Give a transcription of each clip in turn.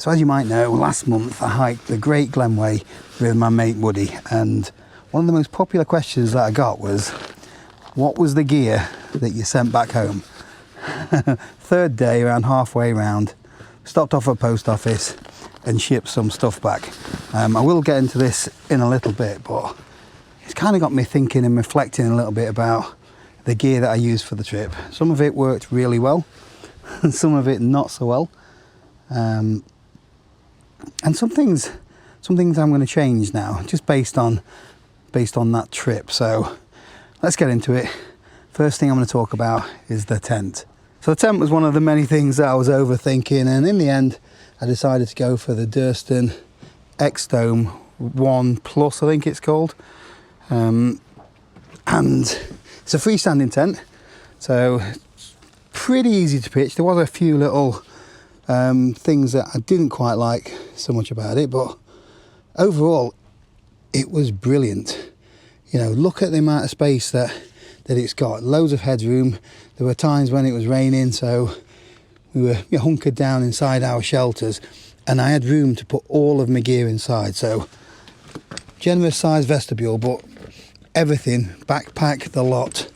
So as you might know, last month I hiked the Great Glen Way with my mate Woody, and one of the most popular questions that I got was, what was the gear that you sent back home? Third day, around halfway round, stopped off at post office and shipped some stuff back. I will get into this in a little bit, but it's kind of got me thinking and reflecting a little bit about the gear that I used for the trip. Some of it worked really well, and some of it not so well. And some things I'm going to change now, just based on that trip. So let's get into it. First thing I'm going to talk about is the tent. So the tent was one of the many things that I was overthinking, and in the end I decided to go for the Durston X-Dome 1 Plus, I think it's called. And it's a freestanding tent, so it's pretty easy to pitch. There was a few little things that I didn't quite like so much about it, but overall it was brilliant. You know, look at the amount of space that it's got, loads of headroom. There were times when it was raining, so we were hunkered down inside our shelters, and I had room to put all of my gear inside. So generous size vestibule, but everything, backpack, the lot,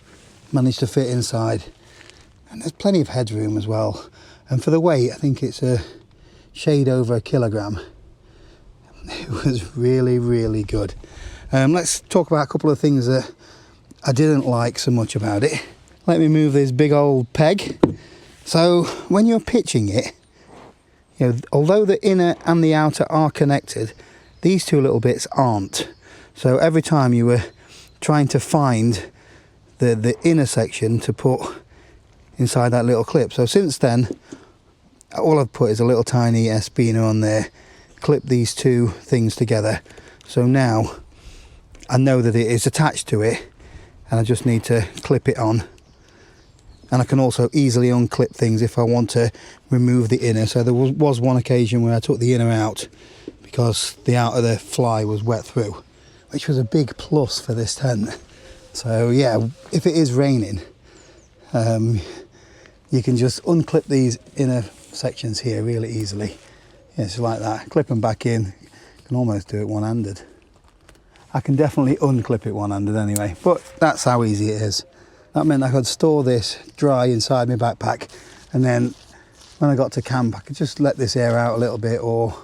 managed to fit inside, and there's plenty of headroom as well. And for the weight, I think it's a shade over 1 kilogram. It was really, really good. Let's talk about a couple of things that I didn't like so much about it. Let me move this big old peg. So when you're pitching it, you know, although the inner and the outer are connected, these two little bits aren't. So every time you were trying to find the inner section to put inside that little clip. So since then, all I've put is a little tiny Espino on there, clip these two things together. So now I know that it is attached to it, and I just need to clip it on. And I can also easily unclip things if I want to remove the inner. So there was one occasion where I took the inner out because the outer of the fly was wet through, which was a big plus for this tent. So yeah, if it is raining, you can just unclip these inner sections here really easily. Yeah, just like that, clip them back in. You can almost do it one-handed. I can definitely unclip it one-handed anyway, but that's how easy it is. That meant I could store this dry inside my backpack, and then when I got to camp I could just let this air out a little bit, or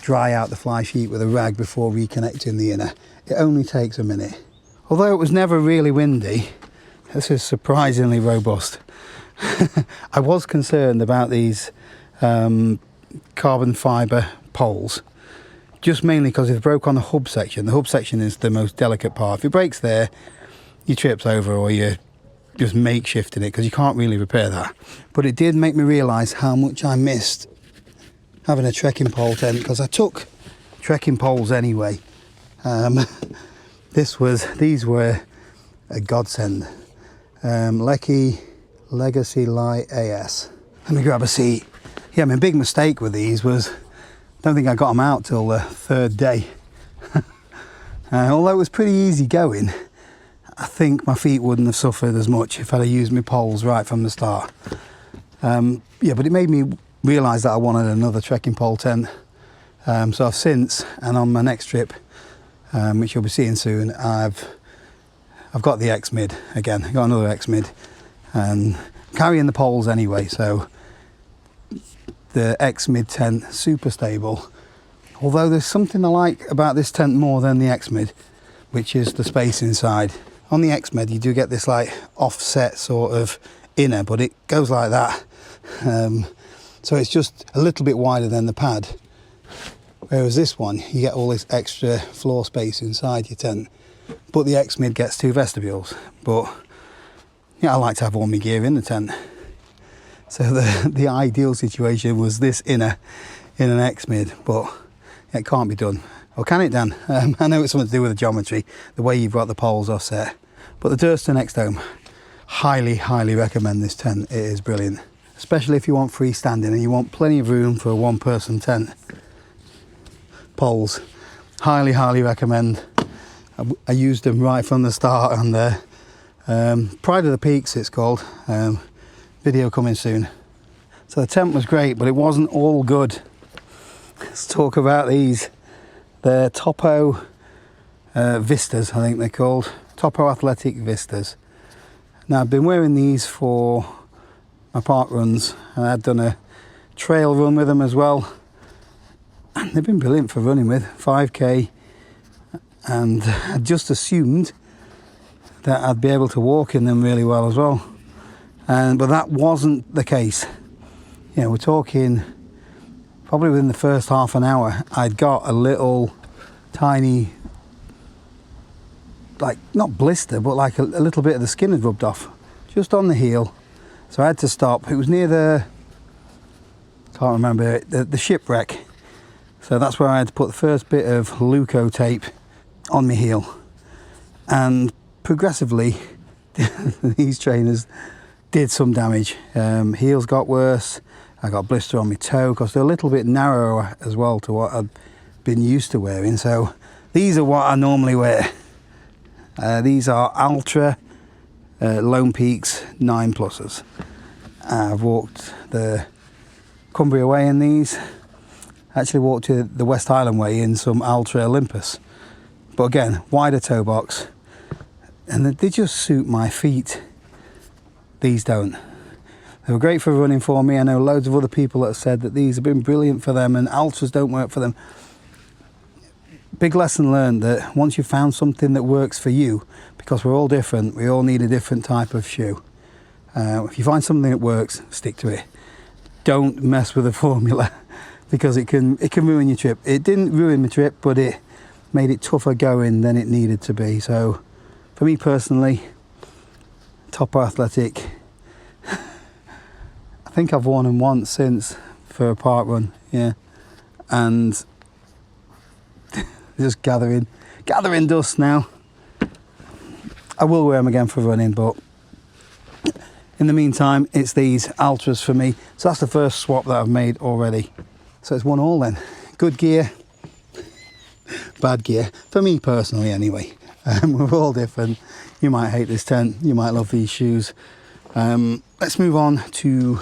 dry out the fly sheet with a rag before reconnecting the inner. It only takes a minute. Although it was never really windy, this is surprisingly robust. I was concerned about these carbon fibre poles, just mainly because if it broke on the hub section is the most delicate part. If it breaks there, your trip's over, or you're just makeshifting it, because you can't really repair that. But it did make me realise how much I missed having a trekking pole tent, because I took trekking poles anyway. These were a godsend. Leki Legacy Light AS. Let me grab a seat. Yeah, my big mistake with these was, I don't think I got them out till the third day. Although it was pretty easy going, I think my feet wouldn't have suffered as much if I'd have used my poles right from the start. Yeah, but it made me realise that I wanted another trekking pole tent. So I've since, and on my next trip, which you'll be seeing soon, I've got the X-Mid again. I got another X-Mid, and carrying the poles anyway, so the X-Mid tent, super stable. Although there's something I like about this tent more than the X-Mid, which is the space inside. On the X-Mid you do get this like offset sort of inner, but it goes like that. So it's just a little bit wider than the pad. Whereas this one, you get all this extra floor space inside your tent. But the X-Mid gets 2 vestibules. But yeah, I like to have all my gear in the tent. So the ideal situation was this inner in an X-Mid, but it can't be done. Or can it, Dan? I know it's something to do with the geometry, the way you've got the poles offset. But the Durston X-Dome, highly, highly recommend this tent. It is brilliant. Especially if you want freestanding and you want plenty of room for a one-person tent. Poles, highly, highly recommend. I used them right from the start on there. Pride of the Peaks it's called. Video coming soon. So the tent was great, but it wasn't all good. Let's talk about these. They're Topo Vistas, I think they're called. Topo Athletic Vistas. Now I've been wearing these for my park runs, and I've done a trail run with them as well. And they've been brilliant for running with, 5k, and I just assumed that I'd be able to walk in them really well as well. But that wasn't the case. You know, we're talking probably within the first half an hour, I'd got a little tiny, like not blister, but like a little bit of the skin had rubbed off, just on the heel. So I had to stop. It was near the, can't remember, the shipwreck. So that's where I had to put the first bit of Luco tape on my heel. And progressively, these trainers did some damage. Heels got worse. I got a blister on my toe because they're a little bit narrower as well to what I've been used to wearing. So these are what I normally wear. These are Ultra Lone Peaks 9 Pluses. I've walked the Cumbria Way in these. Actually walked to the West Highland Way in some Ultra Olympus. But again, wider toe box. And they just suit my feet. These don't. They were great for running for me. I know loads of other people that have said that these have been brilliant for them and Ultras don't work for them. Big lesson learned that once you've found something that works for you, because we're all different, we all need a different type of shoe. If you find something that works, stick to it. Don't mess with the formula because it can ruin your trip. It didn't ruin my trip, but it made it tougher going than it needed to be. So for me personally, Topo Athletic, I think I've worn them once since for a park run, yeah, and just gathering dust now. I will wear them again for running, but in the meantime, it's these Ultras for me. So that's the first swap that I've made already. So it's 1-1 then. Good gear, bad gear, for me personally anyway. We're all different. You might hate this tent, you might love these shoes. Let's move on to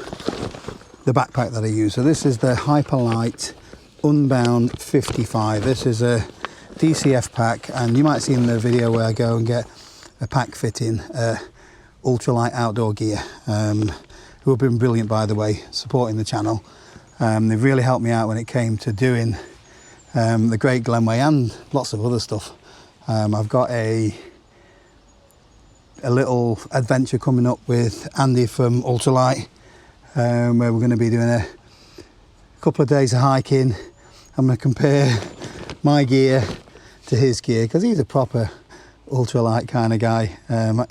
the backpack that I use. So this is the Hyperlite Unbound 55. This is a DCF pack, and you might see in the video where I go and get a pack fitting ultralight outdoor gear, who have been brilliant, by the way, supporting the channel. They've really helped me out when it came to doing the Great Glen Way and lots of other stuff. I've got a little adventure coming up with Andy from Ultralight, where we're going to be doing a couple of days of hiking. I'm going to compare my gear to his gear because he's a proper ultralight kind of guy.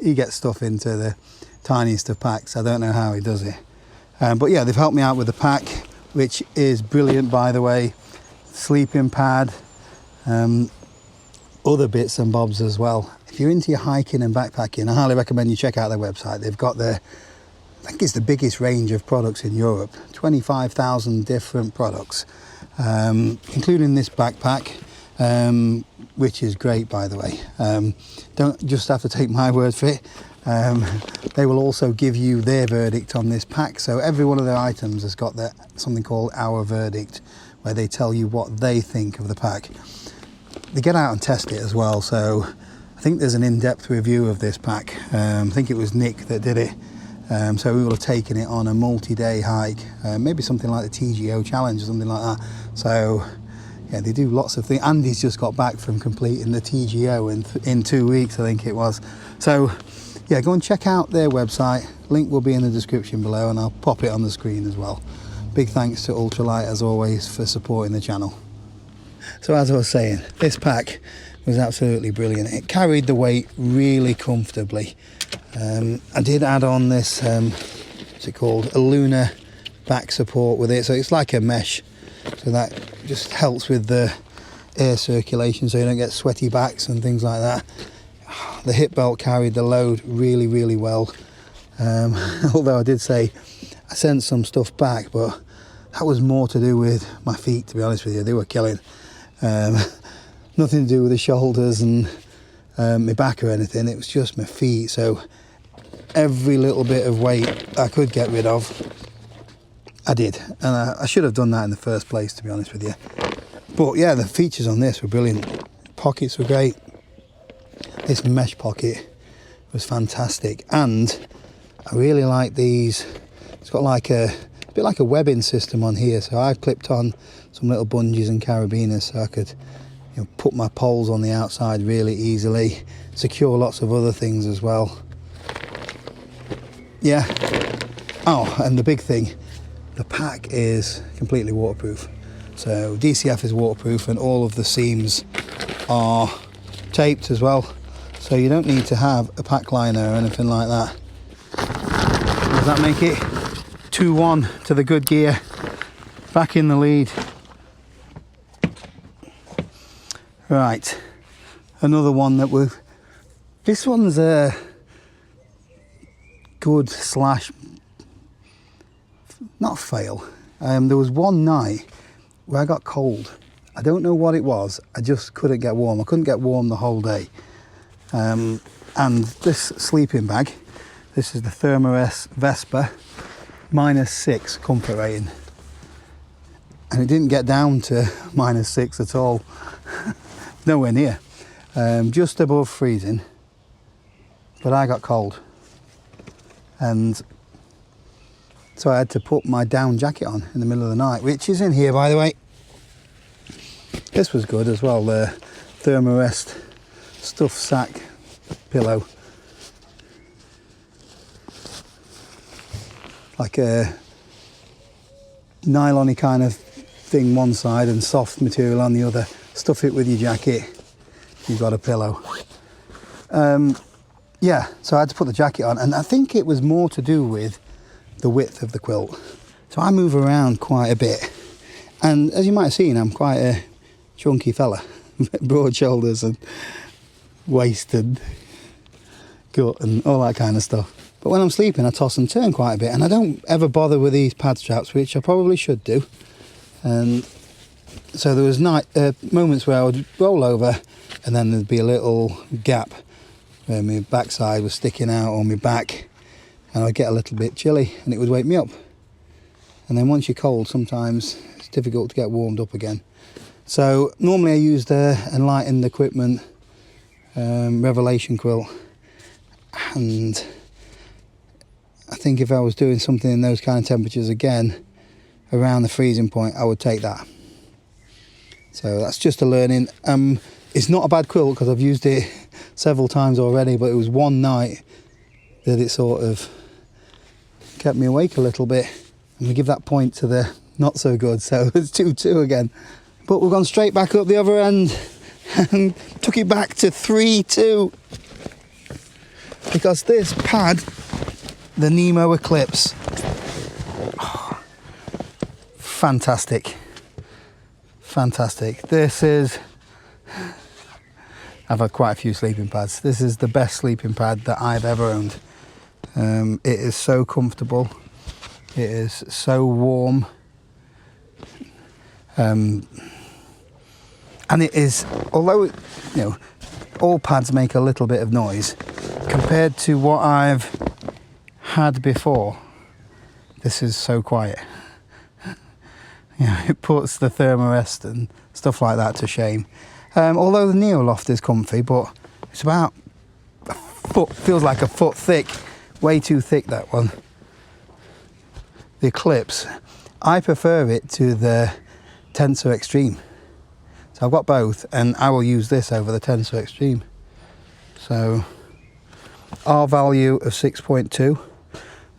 He gets stuff into the tiniest of packs. I don't know how he does it, but yeah, they've helped me out with the pack, which is brilliant, by the way. Sleeping pad, other bits and bobs as well. If you're into your hiking and backpacking, I highly recommend you check out their website. They've got I think it's the biggest range of products in Europe, 25,000 different products, including this backpack, which is great, by the way. Don't just have to take my word for it. They will also give you their verdict on this pack. So every one of their items has got something called Our Verdict, where they tell you what they think of the pack. They get out and test it as well, so I think there's an in-depth review of this pack. I think it was Nick that did it. So we will have taken it on a multi-day hike, maybe something like the TGO challenge or something like that. So yeah, they do lots of things. Andy's just got back from completing the TGO in 2 weeks, I think it was. So yeah, go and check out their website. Link will be in the description below, and I'll pop it on the screen as well. Big thanks to Ultralight as always for supporting the channel. So as I was saying, this pack was absolutely brilliant. It carried the weight really comfortably. I did add on this, what's it called, a Luna back support with it. So it's like a mesh. So that just helps with the air circulation so you don't get sweaty backs and things like that. The hip belt carried the load really, really well. Although I did say I sent some stuff back, but that was more to do with my feet, to be honest with you. They were killing. Nothing to do with the shoulders and my back or anything. It was just my feet. So every little bit of weight I could get rid of, I did, and I should have done that in the first place, to be honest with you. But yeah, the features on this were brilliant. Pockets were great. This mesh pocket was fantastic, and I really like these. It's got like a bit like a webbing system on here, so I've clipped on some little bungees and carabiners so I could, you know, put my poles on the outside really easily, secure lots of other things as well. Yeah. Oh, and the big thing, the pack is completely waterproof. So DCF is waterproof, and all of the seams are taped as well. So you don't need to have a pack liner or anything like that. Does that make it 2-1 to the good gear? Back in the lead. Right, another one that we've... This one's a good slash... not fail. There was one night where I got cold. I don't know what it was. I just couldn't get warm. I couldn't get warm the whole day. And this sleeping bag, this is the Therm-a-Rest Vesper, -6 comfort rating. And it didn't get down to -6 at all. Nowhere near. Just above freezing. But I got cold. And so I had to put my down jacket on in the middle of the night, which is in here, by the way. This was good as well, the Therm-a-Rest stuffed sack pillow. Like a nylon-y kind of thing one side and soft material on the other. Stuff it with your jacket, you've got a pillow. Yeah, so I had to put the jacket on, and I think it was more to do with the width of the quilt. So I move around quite a bit, and as you might have seen, I'm quite a chunky fella. Broad shoulders and waist and gut and all that kind of stuff. But when I'm sleeping, I toss and turn quite a bit, and I don't ever bother with these pad straps, which I probably should do. And so there was moments where I would roll over, and then there'd be a little gap where my backside was sticking out on my back, and I'd get a little bit chilly, and it would wake me up. And then once you're cold, sometimes it's difficult to get warmed up again. So normally I use the Enlightened Equipment Revelation quilt, and I think if I was doing something in those kind of temperatures again, around the freezing point, I would take that. So that's just a learning. It's not a bad quilt because I've used it several times already, but it was one night that it sort of kept me awake a little bit. And we give that point to the not so good, so it's 2-2 again. But we've gone straight back up the other end and took it back to 3-2. Because this pad, the Nemo Eclipse, oh, fantastic. Fantastic. This is, I've had quite a few sleeping pads. This is the best sleeping pad that I've ever owned. It is so comfortable. It is so warm. And it is, although, all pads make a little bit of noise, compared to what I've had before, this is so quiet. It puts the Therm-a-Rest and stuff like that to shame. Although the Neoloft is comfy, but it's about a foot, feels like a foot thick, way too thick, that one. The Eclipse, I prefer it to the Tensor Extreme. So I've got both, and I will use this over the Tensor Extreme. So R value of 6.2,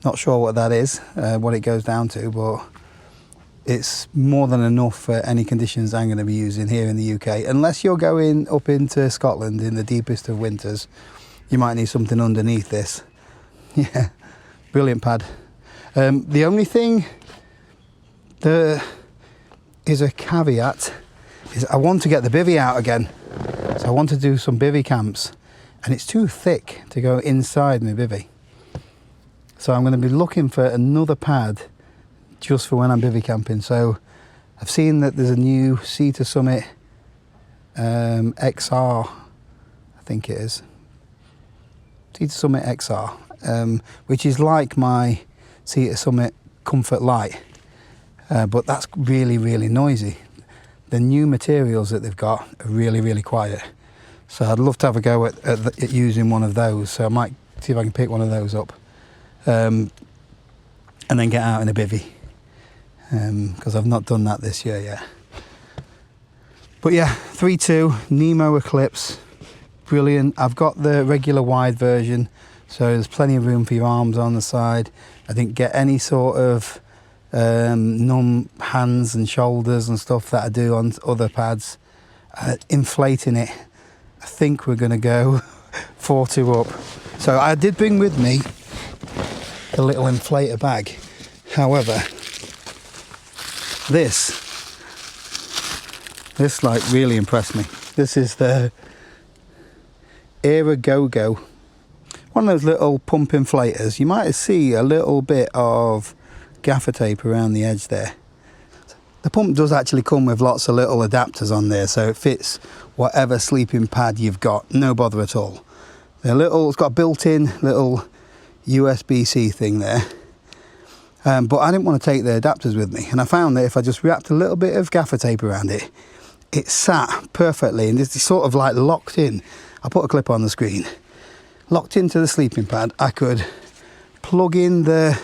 not sure what that is, what it goes down to, but it's more than enough for any conditions I'm going to be using here in the UK. Unless you're going up into Scotland in the deepest of winters, you might need something underneath this. Yeah, brilliant pad. The only thing there is a caveat is I want to get the bivvy out again. So I want to do some bivvy camps, and it's too thick to go inside my bivvy. So I'm going to be looking for another pad just for when I'm bivvy camping. So I've seen that there's a new Cedar Summit XR, I think it is. Cedar Summit XR, which is like my Cedar Summit Comfort Light. but that's really, really noisy. The new materials that they've got are really, really quiet. So I'd love to have a go at using one of those. So I might see if I can pick one of those up and then get out in a bivvy, because I've not done that this year yet. But yeah, 3.2 Nemo Eclipse, brilliant. I've got the regular wide version, so there's plenty of room for your arms on the side. I didn't get any sort of numb hands and shoulders and stuff that I do on other pads. Inflating it, I think we're going to go 4.2 up. So I did bring with me the little inflator bag. However, this like really impressed me. This is the Aerogogo, one of those little pump inflators. You might see a little bit of gaffer tape around the edge there. The pump does actually come with lots of little adapters on there, so it fits whatever sleeping pad you've got, no bother at all. They're little, it's got a built-in little USB-C thing there, but I didn't want to take the adapters with me, and I found that if I just wrapped a little bit of gaffer tape around it, it sat perfectly and it's sort of like locked in. I'll put a clip on the screen. Locked into the sleeping pad, I could plug in the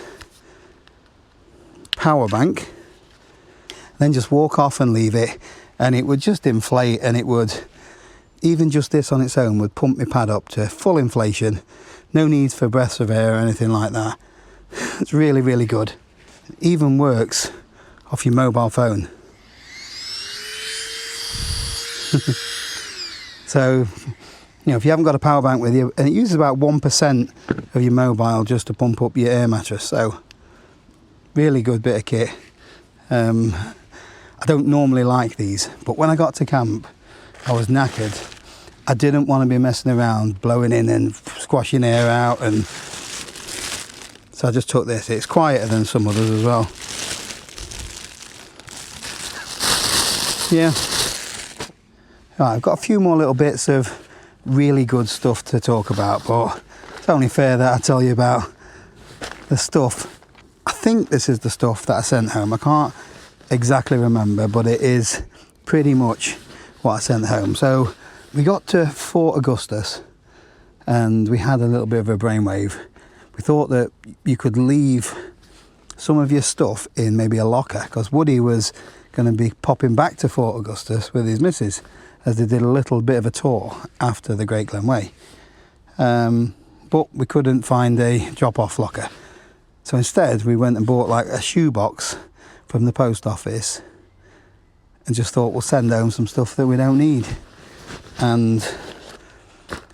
power bank, then just walk off and leave it, and it would just inflate, and it would, even just this on its own, would pump my pad up to full inflation. No need for breaths of air or anything like that. It's really, really good. It even works off your mobile phone. So, you know, if you haven't got a power bank with you, and it uses about 1% of your mobile just to pump up your air mattress, so really good bit of kit. I don't normally like these, but when I got to camp, I was knackered. I didn't want to be messing around, blowing in and squashing air out, and so I just took this. It's quieter than some others as well. Yeah. Right, I've got a few more little bits of really good stuff to talk about, but it's only fair that I tell you about the stuff. I think this is the stuff that I sent home. I can't exactly remember, but it is pretty much what I sent home. So we got to Fort Augustus and we had a little bit of a brainwave. We thought that you could leave some of your stuff in maybe a locker, because Woody was going to be popping back to Fort Augustus with his missus as they did a little bit of a tour after the Great Glen Way. But we couldn't find a drop-off locker. So instead we went and bought like a shoebox from the post office and just thought we'll send home some stuff that we don't need. And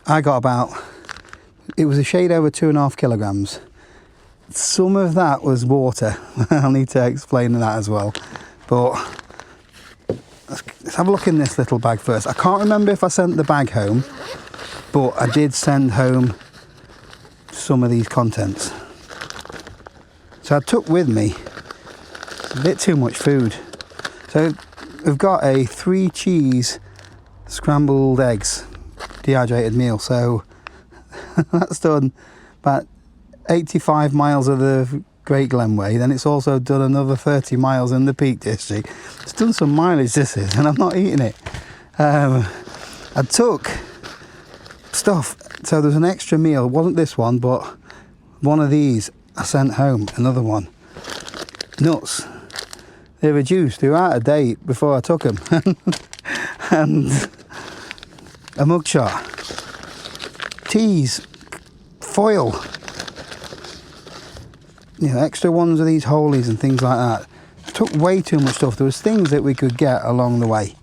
I got about, it was a shade over 2.5 kilograms. Some of that was water. I'll need to explain that as well. But let's have a look in this little bag first. I can't remember if I sent the bag home, but I did send home some of these contents. So I took with me a bit too much food. So we've got a 3 cheese scrambled eggs dehydrated meal. So that's done about 85 miles of the Great Glen Way. Then it's also done another 30 miles in the Peak District. It's done some mileage, this is, and I'm not eating it. I took stuff. So there's an extra meal. It wasn't this one, but one of these I sent home, another one. Nuts. They were juiced. They were out of date before I took them. And a mugshot. Teas. Foil. You know, extra ones of these holies and things like that. I took way too much stuff. There was things that we could get along the way.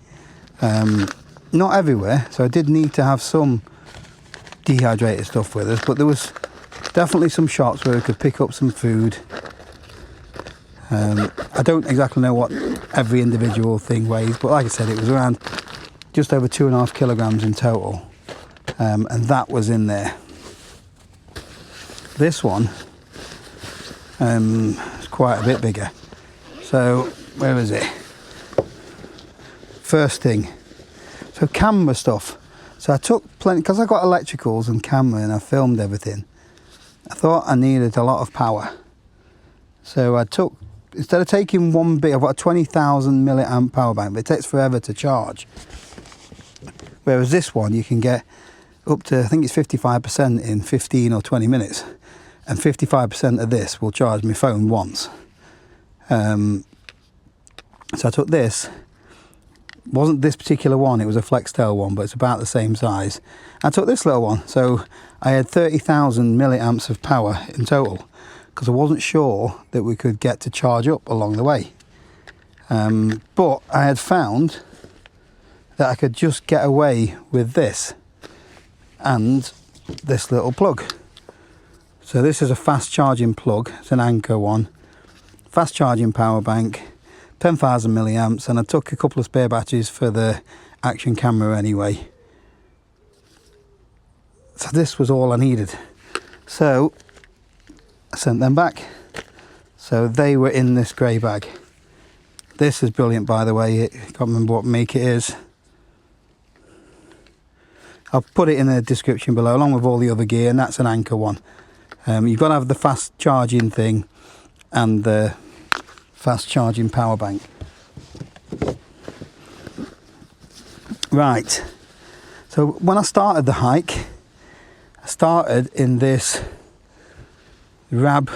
Not everywhere, so I did need to have some dehydrated stuff with us, but there was definitely some shops where we could pick up some food. I don't exactly know what every individual thing weighs, but like I said, it was around just over 2.5 kilograms in total, and that was in there. This one is quite a bit bigger. So where is it? First thing, so camera stuff. So I took plenty, because I got electricals and camera and I filmed everything. I thought I needed a lot of power, so I took instead of taking one bit, I've got a 20,000 milliamp power bank, but it takes forever to charge. Whereas this one, you can get up to, I think it's 55% in 15 or 20 minutes. And 55% of this will charge my phone once. So I took this, wasn't this particular one, it was a Flextail one, but it's about the same size. I took this little one, so I had 30,000 milliamps of power in total, because I wasn't sure that we could get to charge up along the way. But I had found that I could just get away with this and this little plug. So this is a fast charging plug, it's an Anker one, fast charging power bank, 10,000 milliamps, and I took a couple of spare batteries for the action camera anyway. So this was all I needed. So I sent them back. So they were in this grey bag. This is brilliant, by the way. I can't remember what make it is. I'll put it in the description below along with all the other gear, and that's an Anker one. You've got to have the fast charging thing and the fast charging power bank. Right, so when I started the hike, I started in this Rab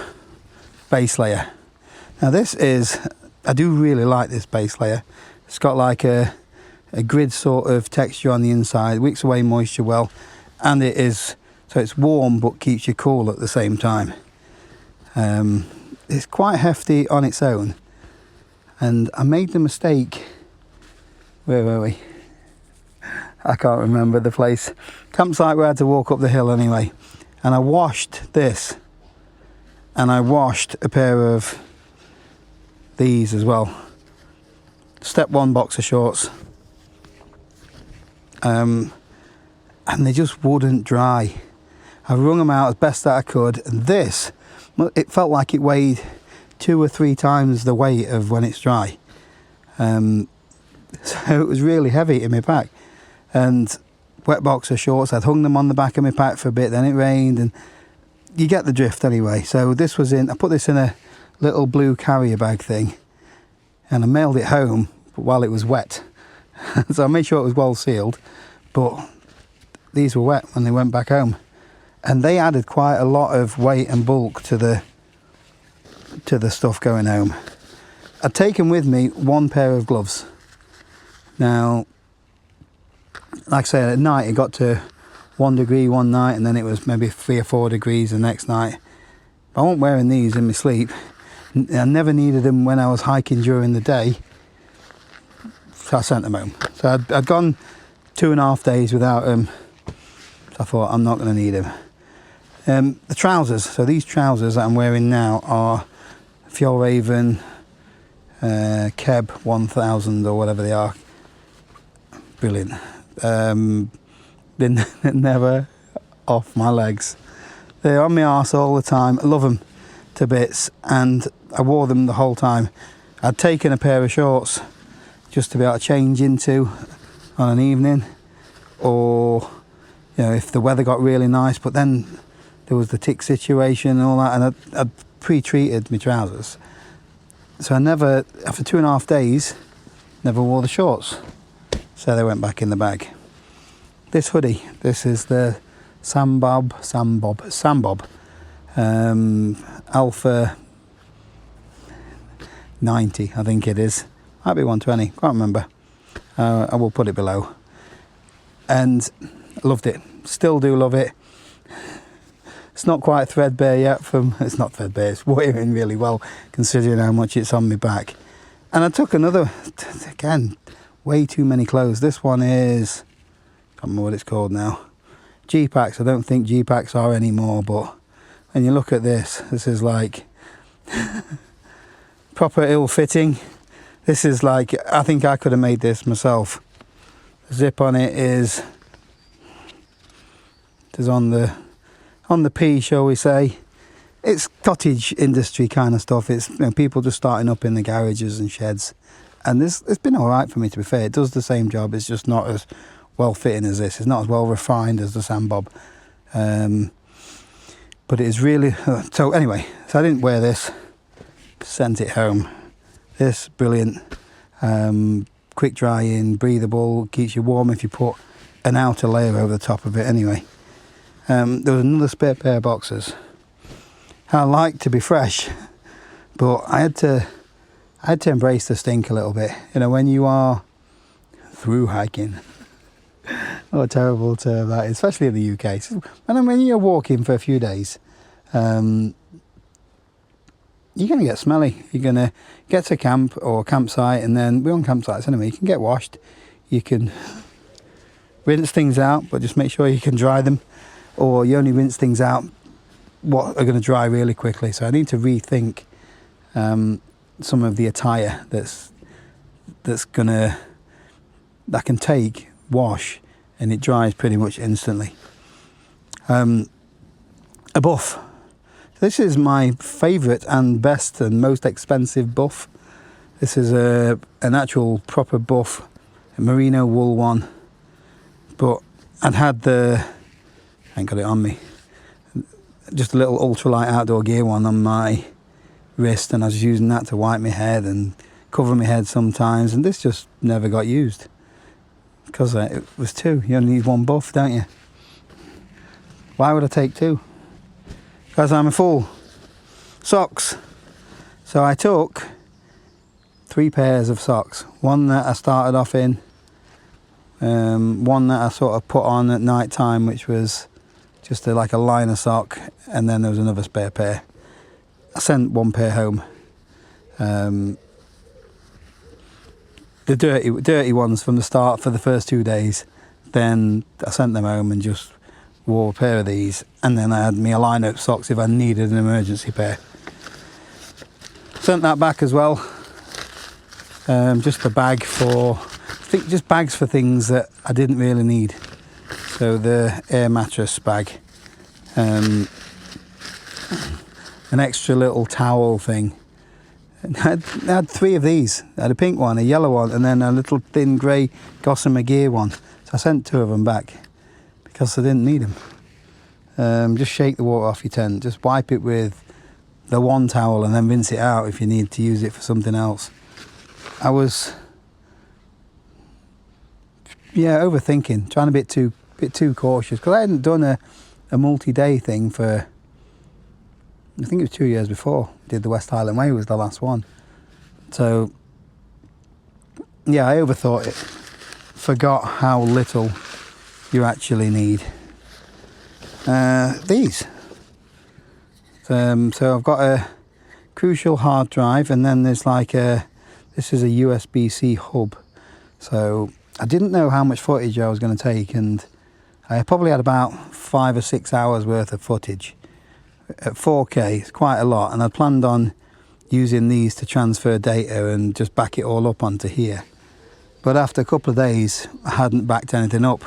base layer. Now this is, I do really like this base layer. It's got like a grid sort of texture on the inside, wicks away moisture well, and it is, so it's warm but keeps you cool at the same time. It's quite hefty on its own, and I made the mistake, where were we? I can't remember the place. Campsite where I had to walk up the hill anyway, and I washed this, and I washed a pair of these as well. Step 1 boxer shorts. And they just wouldn't dry. I wrung them out as best that I could, and this, it felt like it weighed 2 or 3 times the weight of when it's dry. So it was really heavy in my pack. And wet boxer shorts, I'd hung them on the back of my pack for a bit, then it rained, and you get the drift anyway. So this was in, I put this in a little blue carrier bag thing, and I mailed it home while it was wet. So I made sure it was well sealed, but these were wet when they went back home, and they added quite a lot of weight and bulk to the stuff going home. I'd taken with me 1 pair of gloves. Now, like I said, at night it got to 1 degree one night, and then it was maybe 3 or 4 degrees the next night. But I wasn't wearing these in my sleep. I never needed them when I was hiking during the day, so I sent them home. So I'd gone 2.5 days without them, so I thought I'm not going to need them. The trousers, so these trousers that I'm wearing now are Fjallraven Keb 1000 or whatever they are. Brilliant. They're never off my legs. They're on my arse all the time. I love them to bits, and I wore them the whole time. I'd taken a pair of shorts just to be able to change into on an evening, or you know, if the weather got really nice, but then there was the tick situation and all that, and I'd pre-treated my trousers. So I never, after 2.5 days, never wore the shorts. So they went back in the bag. This hoodie, this is the Sambob Alpha 90, I think it is. Might be 120, can't remember. I will put it below. And I loved it, still do love it. It's not quite threadbare yet it's not threadbare, it's wearing really well considering how much it's on my back. And I took another, again, way too many clothes. This one is, I can't remember what it's called now. G-Packs, I don't think G-Packs are anymore, but when you look at this is like proper ill-fitting. This is like, I think I could have made this myself. The zip on it is on the P, shall we say. It's cottage industry kind of stuff. It's, you know, people just starting up in the garages and sheds. And it's been all right for me, to be fair. It does the same job. It's just not as well fitting as this. It's not as well refined as the Sambob. But it is really... So anyway, so I didn't wear this. sent it home. This, brilliant. Quick drying, breathable, keeps you warm if you put an outer layer over the top of it anyway. There was another spare pair of boxers. I like to be fresh, but I had to embrace the stink a little bit. You know, when you are through hiking, what a terrible term that is, especially in the UK. And when you're walking for a few days, you're going to get smelly. You're going to get to camp or campsite, and then we're on campsites anyway. You can get washed, you can rinse things out, but just make sure you can dry them, or you only rinse things out what are going to dry really quickly. So I need to rethink some of the attire that can take, wash, and it dries pretty much instantly. A buff. This is my favourite and best and most expensive buff. This is an actual proper buff, a merino wool one, but I ain't got it on me, just a little ultralight outdoor gear one on my wrist, and I was using that to wipe my head and cover my head sometimes, and this just never got used because it was two. You only need one buff, don't you? Why would I take two? Because I'm a fool. Socks. So I took 3 pairs of socks. One that I started off in, one that I sort of put on at night time, which was just like a liner sock, and then there was another spare pair. I sent 1 pair home. The dirty ones from the start for the first 2 days. Then I sent them home and just wore a pair of these, and then I had me a line of socks if I needed an emergency pair. Sent that back as well. Just a bag for, I think just bags for things that I didn't really need. So the air mattress bag, an extra little towel thing. I had 3 of these. I had a pink one, a yellow one, and then a little thin grey gossamer gear one. So I sent 2 of them back because I didn't need them. Just shake the water off your tent. Just wipe it with the one towel and then rinse it out if you need to use it for something else. I was, overthinking, trying to be bit too cautious, because I hadn't done a multi-day thing for, I think it was 2 years before. Did the West Highland Way was the last one. So yeah, I overthought it. Forgot how little you actually need. These. So I've got a crucial hard drive, and then there's like this is a USB-C hub. So I didn't know how much footage I was going to take, and I probably had about 5 or 6 hours worth of footage. At 4K, it's quite a lot, and I planned on using these to transfer data and just back it all up onto here. But after a couple of days, I hadn't backed anything up.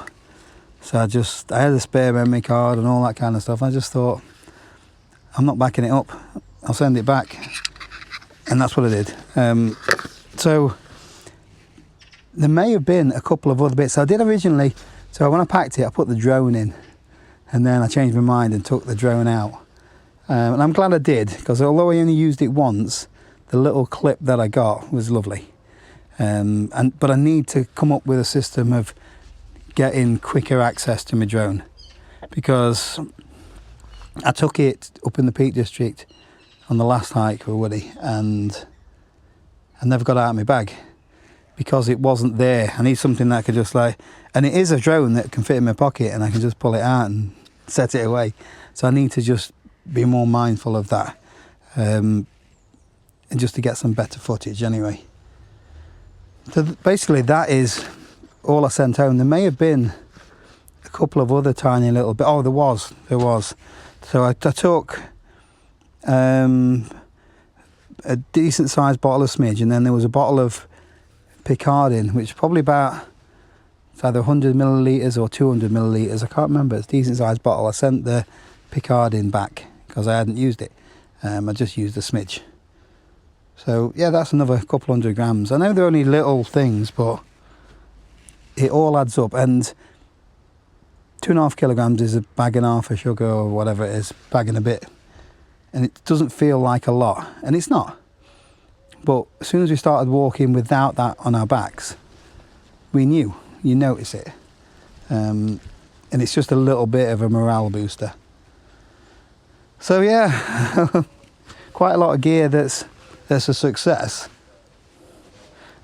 So I had a spare memory card and all that kind of stuff. I just thought, I'm not backing it up. I'll send it back. And that's what I did. So there may have been a couple of other bits. I did originally, so when I packed it, I put the drone in, and then I changed my mind and took the drone out. And I'm glad I did, because although I only used it once, the little clip that I got was lovely. But I need to come up with a system of getting quicker access to my drone, because I took it up in the Peak District on the last hike with Woody, and I never got it out of my bag because it wasn't there. I need something that I could just and it is a drone that can fit in my pocket, and I can just pull it out and set it away. So I need to just be more mindful of that, and just to get some better footage anyway. So basically that is all I sent home. There may have been a couple of other tiny little bits. Oh, there was. So I took a decent sized bottle of smidge, and then there was a bottle of Picardin, which is probably about, it's either 100 millilitres or 200 millilitres. I can't remember. It's a decent sized bottle. I sent the Picardin back because I hadn't used it. I just used the smidge. So yeah, that's another couple 100 grams. I know they're only little things, but it all adds up. And 2.5 kilograms is a bag and a half of sugar, or whatever it is, bag and a bit. And it doesn't feel like a lot, and it's not. But as soon as we started walking without that on our backs, we knew, you notice it. And it's just a little bit of a morale booster. So yeah, quite a lot of gear that's a success.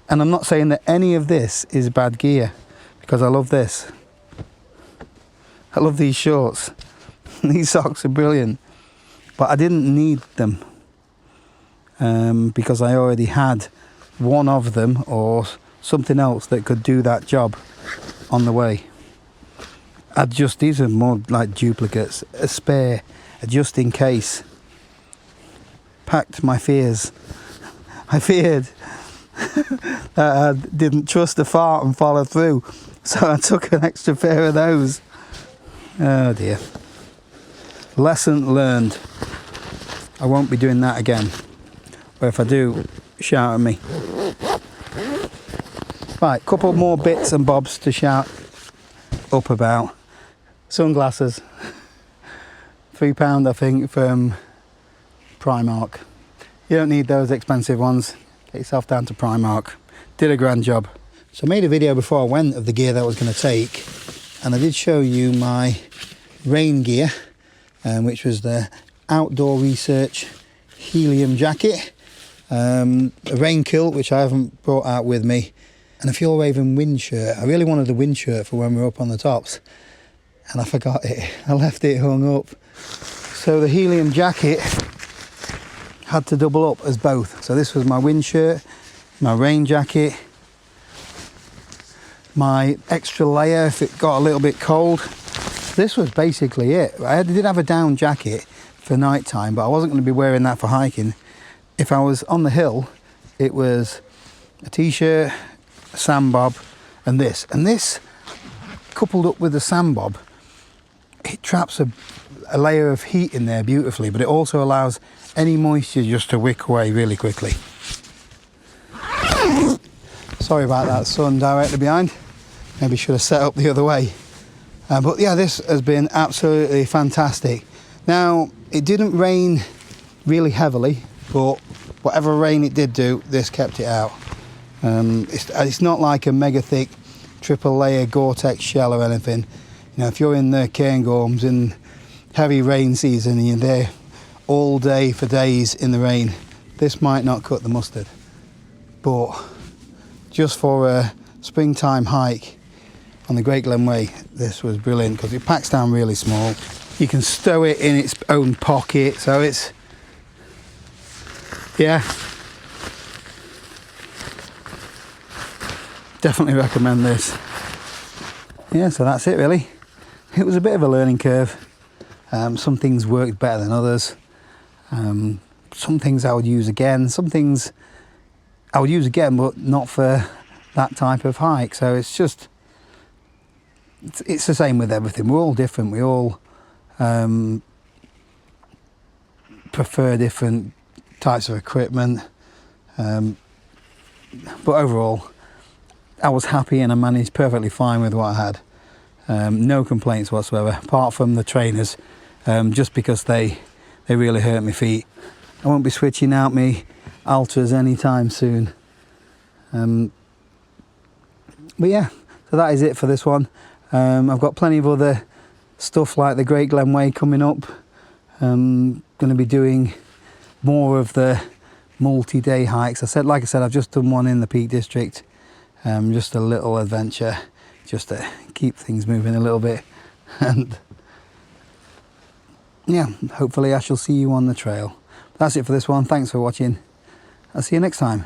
And I'm not saying that any of this is bad gear, because I love this. I love these shorts. These socks are brilliant. But I didn't need them because I already had one of them or something else that could do that job on the way. These are more like duplicates, a spare, just in case. Packed my fears. I feared that I didn't trust the fart and follow through, so I took an extra pair of those. Oh dear. Lesson learned. I won't be doing that again. But if I do, shout at me. Right, couple more bits and bobs to shout up about. Sunglasses. £3 I think from Primark. You don't need those expensive ones. Get yourself down to Primark. Did a grand job. So I made a video before I went of the gear that I was going to take, and I did show you my rain gear, which was the Outdoor Research helium jacket, a rain kilt which I haven't brought out with me, and a Fjord Raven wind shirt. I really wanted a wind shirt for when we were up on the tops, and I forgot it. I left it hung up. So the helium jacket had to double up as both. So this was my wind shirt, my rain jacket, my extra layer if it got a little bit cold. This was basically it. I did have a down jacket for night time, but I wasn't going to be wearing that for hiking. If I was on the hill, it was a t-shirt, a sandbob, and this. And this, coupled up with the sandbob, it traps a layer of heat in there beautifully, but it also allows any moisture just to wick away really quickly. Sorry about that sun directly behind. Maybe should have set up the other way. But yeah, this has been absolutely fantastic. Now, it didn't rain really heavily, but whatever rain it did do, this kept it out. It's not like a mega thick triple layer Gore-Tex shell or anything. You know, if you're in the Cairngorms in heavy rain season and you're there all day for days in the rain, this might not cut the mustard. But just for a springtime hike on the Great Glen Way, this was brilliant because it packs down really small. You can stow it in its own pocket, so it's, yeah, definitely recommend this. Yeah, so that's it really. It was a bit of a learning curve. Some things worked better than others. Some things I would use again. Some things I would use again, but not for that type of hike. So it's just, it's the same with everything. We're all different. We all prefer different types of equipment. But overall, I was happy and I managed perfectly fine with what I had. No complaints whatsoever, apart from the trainers, just because they really hurt my feet. I won't be switching out my Ultras anytime soon. But yeah, so that is it for this one. I've got plenty of other stuff like the Great Glen Way coming up. Going to be doing more of the multi-day hikes. Like I said, I've just done one in the Peak District. Just a little adventure, just to keep things moving a little bit. And yeah, hopefully I shall see you on the trail. That's it for this one. Thanks for watching. I'll see you next time.